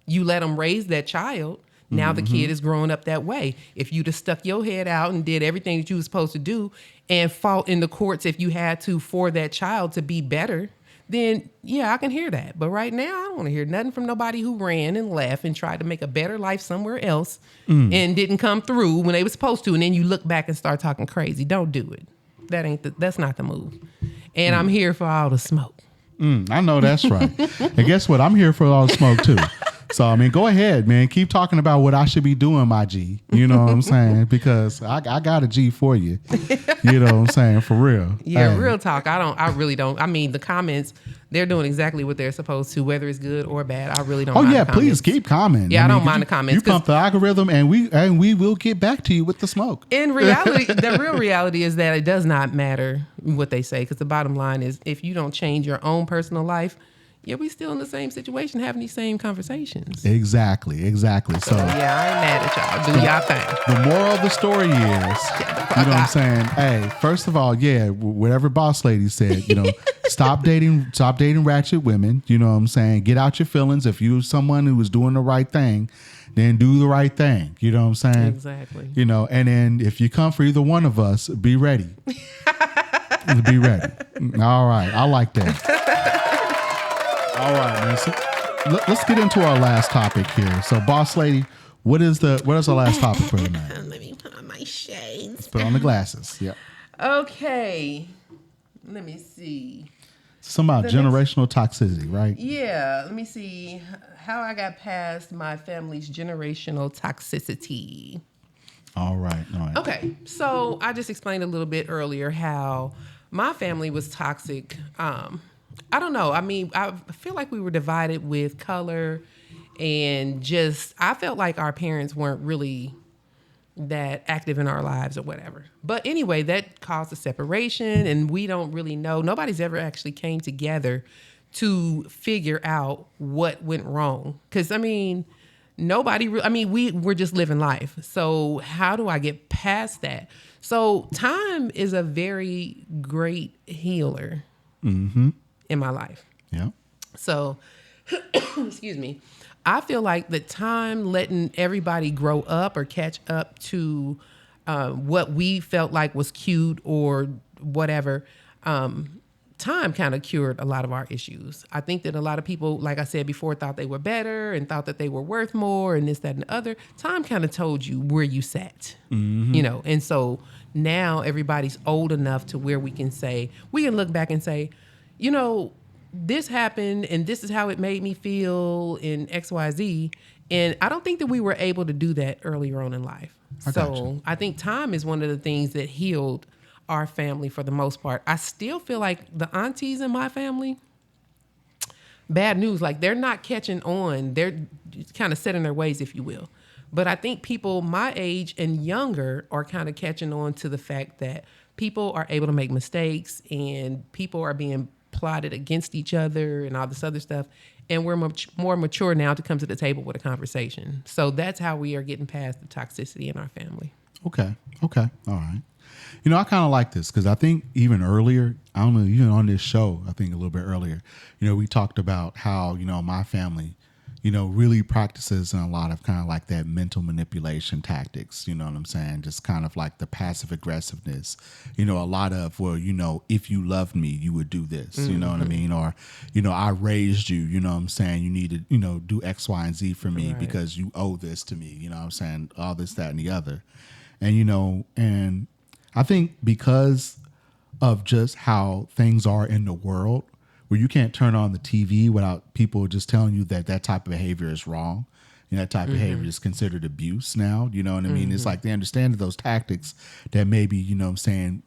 You let them raise that child. Now the kid is growing up that way. If you'd have stuck your head out and did everything that you were supposed to do and fought in the courts if you had to for that child to be better, then yeah, I can hear that. But right now, I don't want to hear nothing from nobody who ran and left and tried to make a better life somewhere else and didn't come through when they were supposed to. And then you look back and start talking crazy. Don't do it. That's not the move. And I'm here for all the smoke.
I know that's right. And guess what? I'm here for all the smoke too. So, I mean, go ahead, man. Keep talking about what I should be doing, my G. You know what I'm saying? Because I got a G for you. You know what I'm saying? For real.
Yeah, real talk. I really don't. I mean, the comments, they're doing exactly what they're supposed to, whether it's good or bad. I really don't mind the comments.
Please keep commenting.
Yeah, I don't mind the comments.
You pump the algorithm and we will get back to you with the smoke.
In reality, the real reality is that it does not matter what they say, because the bottom line is, if you don't change your own personal life, yeah, we still in the same situation having these same conversations.
Exactly. So
yeah, I ain't mad at y'all. Do y'all thing.
The moral of the story is, you know what I'm saying? Hey, first of all, yeah, whatever boss lady said, you know, stop dating ratchet women. You know what I'm saying? Get out your feelings. If you're someone who is doing the right thing, then do the right thing. You know what I'm saying?
Exactly.
You know, and then if you come for either one of us, be ready. Be ready. All right. I like that. All right, man. So let's get into our last topic here. So, boss lady, what is our last topic for tonight?
Let me put on my shades.
Let's put on the glasses. Yep.
Okay. Let me see.
Some about generational toxicity, right?
Yeah. Let me see how I got past my family's generational toxicity.
All right.
Okay. So I just explained a little bit earlier how my family was toxic. I don't know. I mean, I feel like we were divided with color, and I felt like our parents weren't really that active in our lives or whatever. But anyway, that caused a separation, and we don't really know. Nobody's ever actually came together to figure out what went wrong. Because, I mean, we were just living life. So how do I get past that? So time is a very great healer. In my life.
Yeah.
So, excuse me. I feel like the time letting everybody grow up or catch up to what we felt like was cute or whatever, time kind of cured a lot of our issues. I think that a lot of people, like I said before, thought they were better and thought that they were worth more and this, that, and the other. Time kind of told you where you sat, you know, and so now everybody's old enough to where we can look back and say, you know, this happened and this is how it made me feel in XYZ. And I don't think that we were able to do that earlier on in life. So I think time is one of the things that healed our family for the most part. I still feel like the aunties in my family, bad news, like they're not catching on. They're kind of set in their ways, if you will. But I think people my age and younger are kind of catching on to the fact that people are able to make mistakes and people are being plotted against each other and all this other stuff. And we're more mature now to come to the table with a conversation. So that's how we are getting past the toxicity in our family.
Okay. All right. You know, I kind of like this because I think even earlier, I don't know, even on this show, I think a little bit earlier, you know, we talked about how, you know, my family, you know, really practices in a lot of kind of like that mental manipulation tactics, you know what I'm saying? Just kind of like the passive aggressiveness, you know, a lot of, well, you know, if you loved me, you would do this, you know what I mean? Or, you know, I raised you, you know what I'm saying? You need to, you know, do X, Y, and Z for me because you owe this to me, you know what I'm saying? All this, that, and the other. And, you know, and I think because of just how things are in the world, where you can't turn on the TV without people just telling you that that type of behavior is wrong. You know, that type of behavior is considered abuse now. You know what I mean? It's like they understand those tactics that maybe, you know what I'm saying,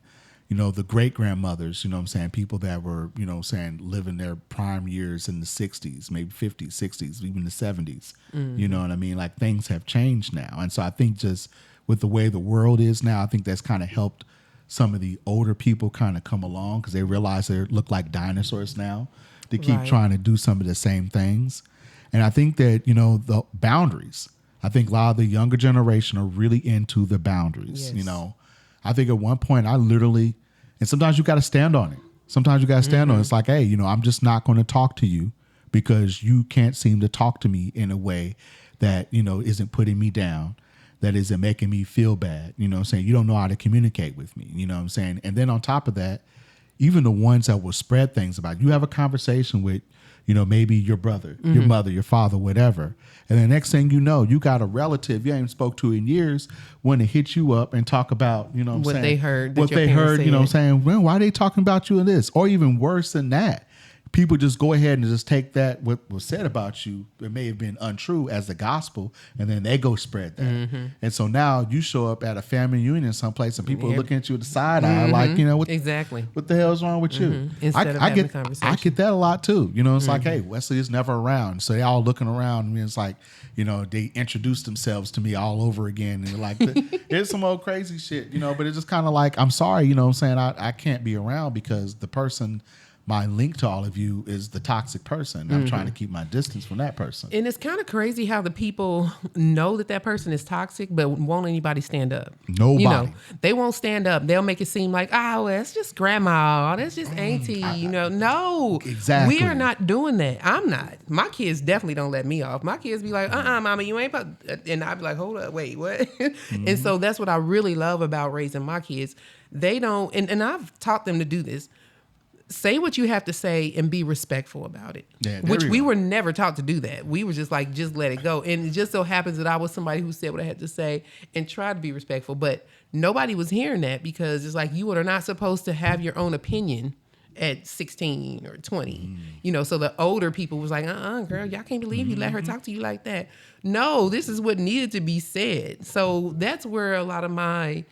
you know, the great grandmothers, you know what I'm saying, people that were, you know what I'm saying, living their prime years in the 60s, maybe 50s, 60s, even the 70s. You know what I mean? Like things have changed now. And so I think just with the way the world is now, I think that's kind of helped some of the older people kind of come along because they realize they look like dinosaurs now. They keep trying to do some of the same things. And I think that, you know, the boundaries, I think a lot of the younger generation are really into the boundaries.
Yes.
You know, I think at one point I literally, and sometimes you got to stand on it. Sometimes you got to stand on it. It's like, hey, you know, I'm just not going to talk to you because you can't seem to talk to me in a way that, you know, isn't putting me down, that isn't making me feel bad. You know what I'm saying? You don't know how to communicate with me. You know what I'm saying? And then on top of that, even the ones that will spread things about you have a conversation with, you know, maybe your brother, your mother, your father, whatever. And the next thing you know, you got a relative you ain't spoke to in years want to hit you up and talk about, you know what I'm saying?
What they heard.
What they heard, you know what I'm saying? Well, why are they talking about you in this? Or even worse than that. People just go ahead and just take that, what was said about you, it may have been untrue, as the gospel, and then they go spread that. And so now you show up at a family reunion someplace and people are looking at you with the side eye like, you know, what the hell's wrong with you?
Instead of having a conversation.
I get that a lot too. You know, it's like, hey, Wesley is never around. So they all looking around and it's like, you know, they introduce themselves to me all over again. And like, there's some old crazy shit, you know, but it's just kind of like, I'm sorry, you know what I'm saying? I can't be around because the person, my link to all of you is the toxic person. I'm trying to keep my distance from that person.
And it's kind of crazy how the people know that that person is toxic, but won't anybody stand up.
Nobody.
You know, they won't stand up. They'll make it seem like, well, it's just grandma. That's just auntie. You know, no.
Exactly.
We are not doing that. I'm not. My kids definitely don't let me off. My kids be like, mama, you ain't. And I'd be like, hold up, wait, what? And so that's what I really love about raising my kids. They don't, and I've taught them to do this. Say what you have to say and be respectful about it, which we were never taught to do that. We were just like, just let it go. And it just so happens that I was somebody who said what I had to say and tried to be respectful. But nobody was hearing that because it's like you are not supposed to have your own opinion at 16 or 20. You know, so the older people was like, girl, y'all can't believe you let her talk to you like that. No, this is what needed to be said. So that's where a lot of my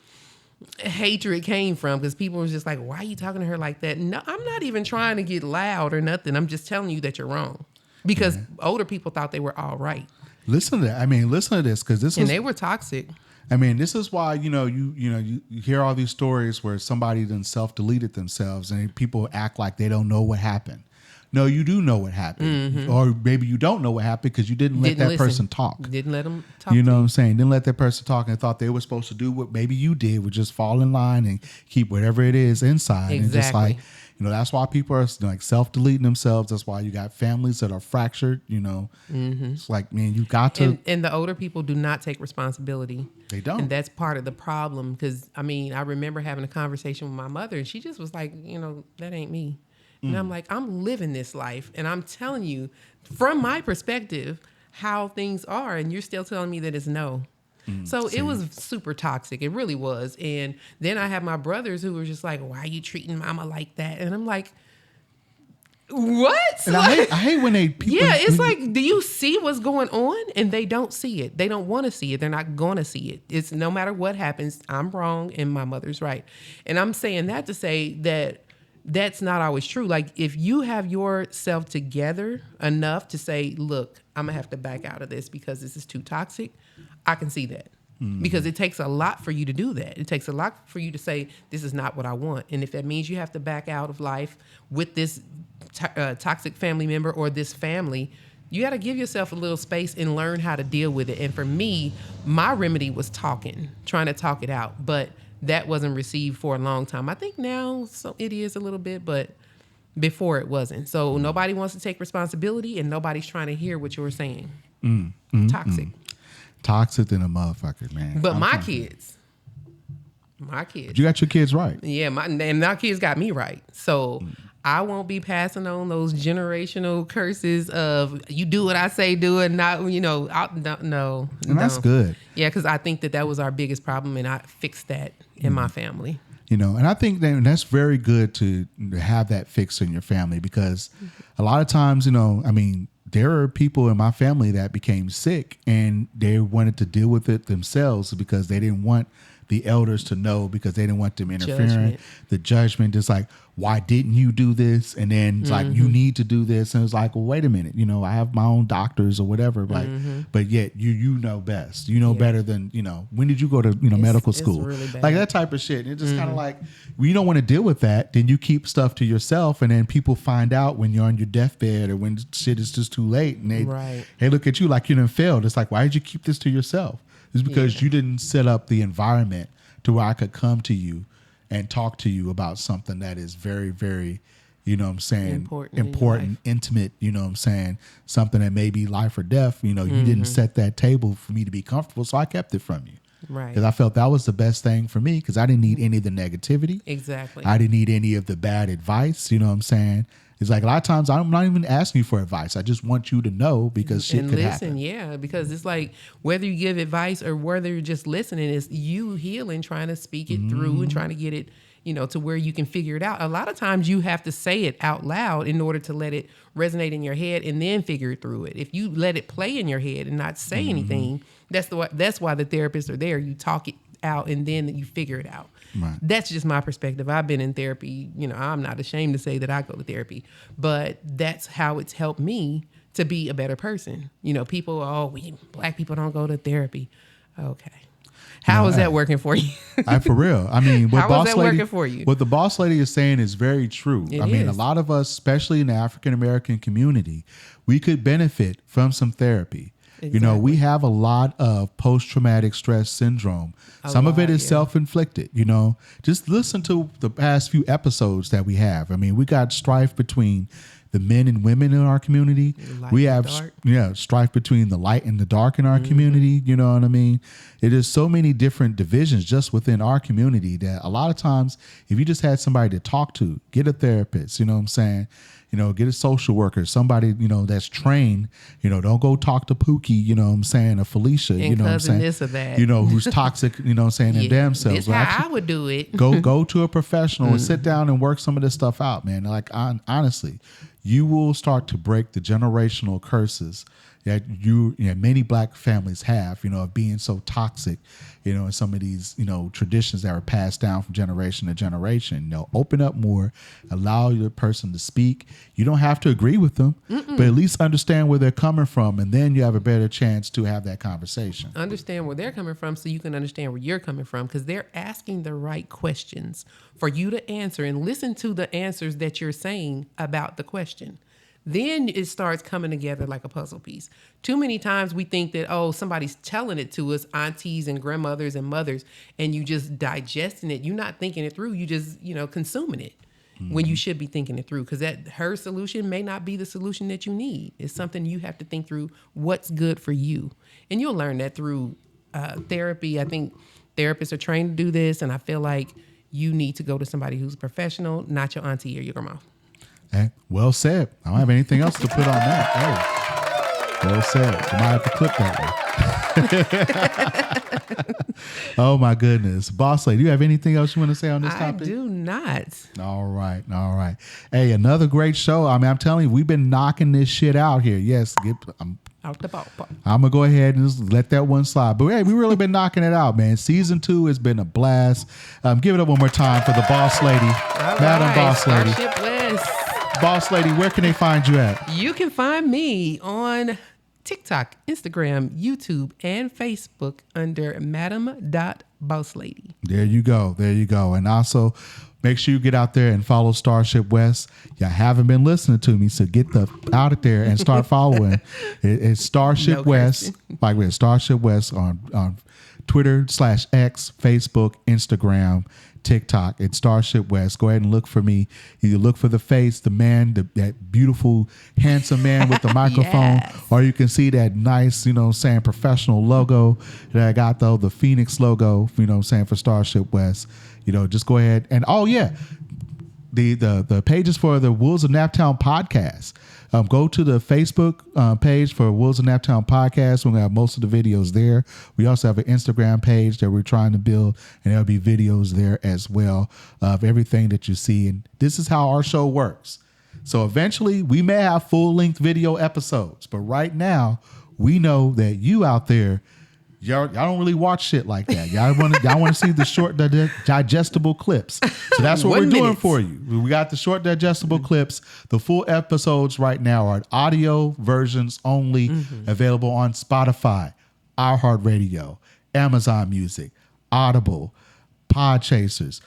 hatred came from, because people were just like, why are you talking to her like that? No, I'm not even trying to get loud or nothing. I'm just telling you that you're wrong, because older people thought they were all right.
Listen to that. I mean, listen to this, because
they were toxic.
I mean, this is why, you know, you hear all these stories where somebody done self-deleted themselves and people act like they don't know what happened. No, you do know what happened. Or maybe you don't know what happened because you didn't let that person talk.
Didn't let them talk.
You know what I'm saying? Didn't let that person talk and thought they were supposed to do what maybe you did, would just fall in line and keep whatever it is inside.
Exactly.
And just like, you know, that's why people are like self-deleting themselves. That's why you got families that are fractured, you know. It's like, man, you got to.
And the older people do not take responsibility.
They don't.
And that's part of the problem, because, I mean, I remember having a conversation with my mother and she just was like, you know, that ain't me. And I'm like, I'm living this life and I'm telling you from my perspective how things are, and you're still telling me that it's no. So it was super toxic. It really was. And then I have my brothers who were just like, why are you treating mama like that? And I'm like, what?
And I hate when they people.
Yeah, it's like, do you see what's going on? And they don't see it. They don't want to see it. They're not going to see it. It's no matter what happens, I'm wrong and my mother's right. And I'm saying that to say that that's not always true. Like, if you have yourself together enough to say, look, I'm going to have to back out of this because this is too toxic, I can see that. Because it takes a lot for you to do that. It takes a lot for you to say, this is not what I want. And if that means you have to back out of life with this toxic family member or this family, you got to give yourself a little space and learn how to deal with it. And for me, my remedy was trying to talk it out. But that wasn't received for a long time. I think now it is a little bit, but before it wasn't. So nobody wants to take responsibility and nobody's trying to hear what you were saying. Toxic.
Toxic than a motherfucker, man.
But my kids.
You got your kids right.
Yeah, my kids got me right. So I won't be passing on those generational curses of you do what I say, do it, not, no.
And that's good.
Yeah, because I think that was our biggest problem, and I fixed that in my family.
And I think that's very good to have that fixed in your family, because a lot of times, there are people in my family that became sick and they wanted to deal with it themselves because they didn't want the elders to know, because they didn't want them interfering. The judgment is like, why didn't you do this? And then it's like, you need to do this. And it's like, well, wait a minute. I have my own doctors or whatever. Like, but yet you know best. You know better than, when did you go to, medical school?
Really bad.
Like that type of shit. And it's just kind of like, when you don't want to deal with that, then you keep stuff to yourself. And then people find out when you're on your deathbed or when shit is just too late. And they look at you like you done failed. It's like, why did you keep this to yourself? It's because you didn't set up the environment to where I could come to you and talk to you about something that is very, very, important, intimate, something that may be life or death. You didn't set that table for me to be comfortable, so I kept it from you.
Right.
Because I felt that was the best thing for me, because I didn't need any of the negativity.
Exactly.
I didn't need any of the bad advice. It's like a lot of times I'm not even asking you for advice. I just want you to know, because shit could happen.
Yeah, because it's like whether you give advice or whether you're just listening, it's you healing, trying to speak it through and trying to get it, to where you can figure it out. A lot of times you have to say it out loud in order to let it resonate in your head and then figure through it. If you let it play in your head and not say anything, that's why the therapists are there. You talk it out and then you figure it out.
Right.
That's just my perspective. I've been in therapy. I'm not ashamed to say that I go to therapy, but that's how it's helped me to be a better person. People, black people don't go to therapy. Okay. How is that working for you?
For real. What
how is that working for you?
What the boss lady is saying is very true.
It
a
is.
lot of us, especially in the African American community, we could benefit from some therapy.
Exactly.
We have a lot of post-traumatic stress syndrome. Some of it is self-inflicted, Just listen to the past few episodes that we have. We got strife between the men and women in our community. We have strife between the light and the dark in our community. You know what I mean? It is so many different divisions just within our community that a lot of times, if you just had somebody to talk to, get a therapist, get a social worker, somebody, that's trained, don't go talk to Pookie, or Felicia,
this or that.
Who's toxic, them damn selves.
This how I would do it.
Go to a professional and sit down and work some of this stuff out, man. Like, honestly, you will start to break the generational curses that many black families have, of being so toxic, and some of these, traditions that are passed down from generation to generation. Open up more, allow your person to speak. You don't have to agree with them, but at least understand where they're coming from, and then you have a better chance to have that conversation.
Understand where they're coming from so you can understand where you're coming from, because they're asking the right questions for you to answer, and listen to the answers that you're saying about the question. Then it starts coming together like a puzzle piece. Too many times we think that, somebody's telling it to us, aunties and grandmothers and mothers, and you just digesting it. You're not thinking it through. You just, consuming it when you should be thinking it through, because her solution may not be the solution that you need. It's something you have to think through what's good for you. And you'll learn that through therapy. I think therapists are trained to do this, and I feel like you need to go to somebody who's professional, not your auntie or your grandma.
Hey, well said. I don't have anything else to put on that. Well said. You might have to clip that one. Oh my goodness. Boss Lady, do you have anything else you want to say on this topic?
I do not.
All right. All right. Hey, another great show. I mean, I'm telling you, we've been knocking this shit out here. Yes.
Out the ballpark.
I'm going to go ahead and just let that one slide. But hey, we really been knocking it out, man. Season 2 has been a blast. Give it up one more time for the Boss Lady. Madam Boss Lady.
Starship West.
Boss Lady, where can they find you at?
You can find me on TikTok, Instagram, YouTube, and Facebook under madam.bosslady.
There you go. There you go. And also, make sure you get out there and follow Starship West. Y'all haven't been listening to me, so get out there and start following. It's Starship West, like we're Starship West on Twitter /X, Facebook, Instagram, TikTok. It's Starship West. Go ahead and look for me. Either look for the face, the man, that beautiful, handsome man with the microphone,
Yes.
or you can see that nice, professional logo that I got, though, the Phoenix logo, for Starship West. Just go ahead and, oh yeah, the pages for the Wolves of Naptown podcast. Go to the Facebook page for Wolves of Naptown podcast. We're going to have most of the videos there. We also have an Instagram page that we're trying to build, and there'll be videos there as well of everything that you see. And this is how our show works. So eventually we may have full-length video episodes, but right now we know that you out there, y'all don't really watch shit like that. Y'all want to see the short digestible clips. So that's what we're doing for you. We got the short digestible clips. The full episodes right now are audio versions only, available on Spotify, iHeartRadio, Amazon Music, Audible, Podchasers,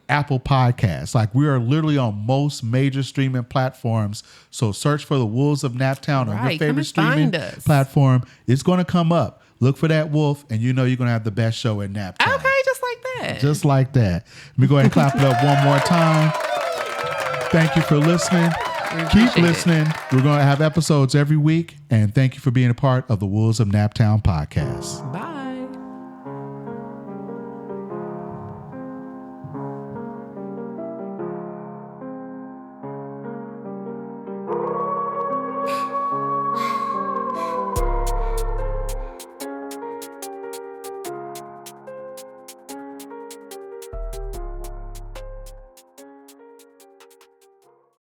Apple Podcasts. We are literally on most major streaming platforms. So search for the Wolves of Naptown on your favorite streaming platform. It's going to come up. Look for that wolf, and you're going to have the best show in Naptown.
Okay, just like that.
Just like that. Let me go ahead and clap it up one more time. Thank you for listening. Keep listening. We're going to have episodes every week, and thank you for being a part of the Wolves of Naptown podcast.
Bye.